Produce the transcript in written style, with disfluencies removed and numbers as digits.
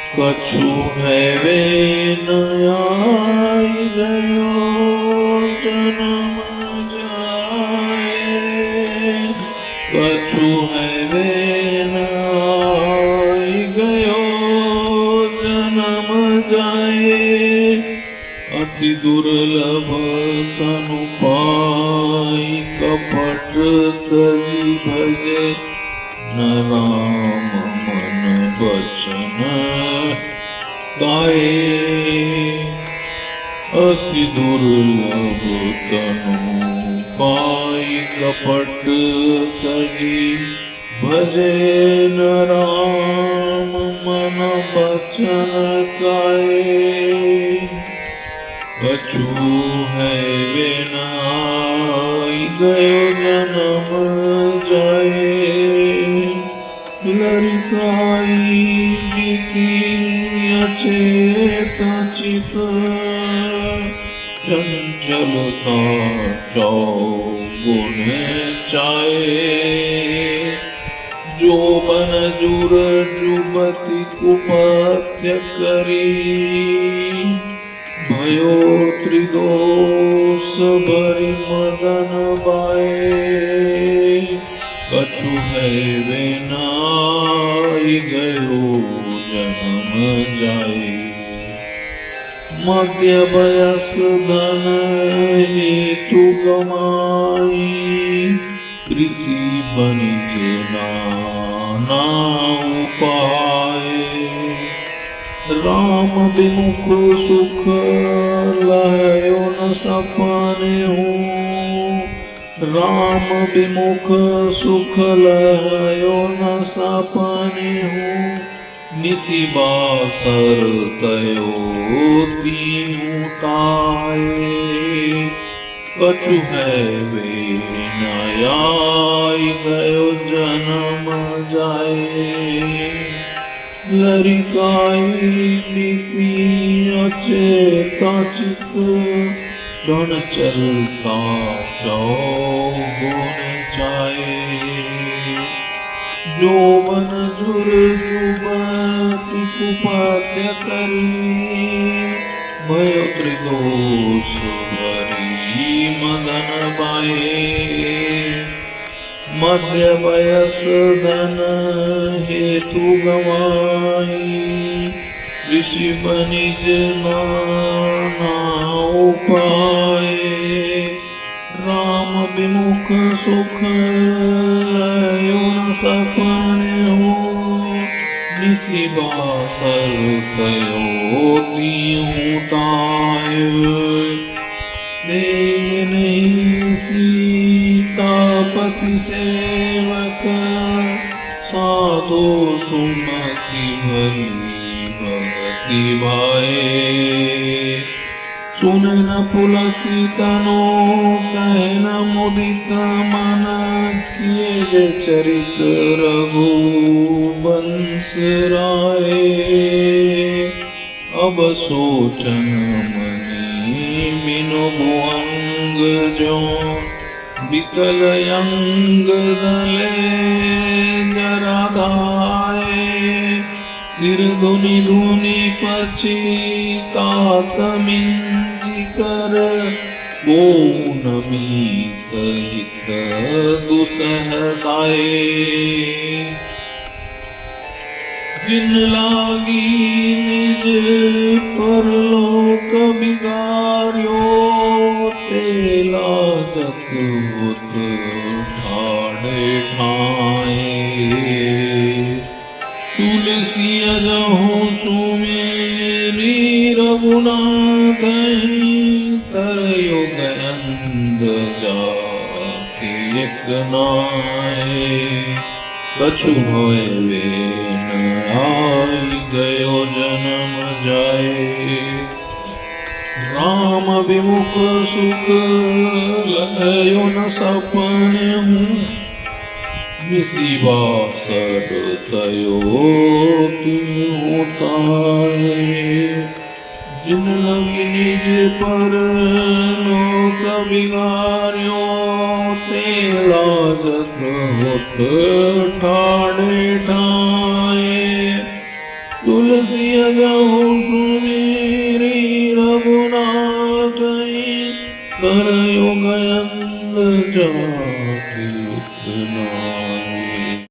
कछु है वे नयाई गयो जन्म जाए। कछु है वे नयाई गयो जन्म जाए। अति दुर्लभ तनु पाई कपट तजी भजे। न राम मन बचन गाए। अति दुर्लभ तनु पाई कपट तजी भजे। न राम मन बचन गाए। कछु है वे नाई गयो जन्म जाए। लरिकाई बीती अचेत चित। चंचलता चौगुने चाहे। जोबन जुर जुबती कुपत्य करी। भयो त्रिदोष भरी मदन बाए। कछु है वे नाई गयो जन्म जाए। मध्य वयस धन हेतु गमाई। कृषि बनिज नाना उपाय। राम विमुख सुख लयो न सपने हूँ। राम विमुख सुख लयो न सपने हूँ। निसी बासर तयो तीहूँ ताए। कछु है वे नयाई गयो जन्म जाए। लरिकाई बीती अचेता चित। क्षण चलता चौगुने जाए। जोबन जुर जुबती कुपत्य करी। भयो त्रिदोष भरी मदन बाए। मध्य वयस धन हेतु गवाई। ऋषि बनिज नाना उपाय। राम विमुख सुख लयो न सपने हूँ। निसी बासर तयो तीहूँ ताय। नहीं सीतापति सेवक। साधो सुमति भरी भगति भाए। सुन न पुलकी तनो कहे न मुदित मन। किए जे चरित रघुवंश राय। अब सोचन मनी बिनु भुअंग जो। विकल अंग दले जरा धाये। सिर धुनि धुनि पछी तात मिंजी कर। मौन मीत हित दुसह गाए। जिन लागी निज परलोक बिगार्यो। ते लागत बुत ठाड़े ठाए। तुलसी अजहु सुमेरी रघुनाथ। तरयो गंध जाति एक नाए। कछु होए वे नयाई गयो जन्म जाए। राम विमुख सुख लयो न सपने हूँ। निसी बासर तयो तीहूँ ताए। जिन लगी निज पर लोक बिगार्यो। ते लाजत होत ठाड़े ठाए। तुलसी गहु सुमेरी रघुनाथ कर युग अंध जाति।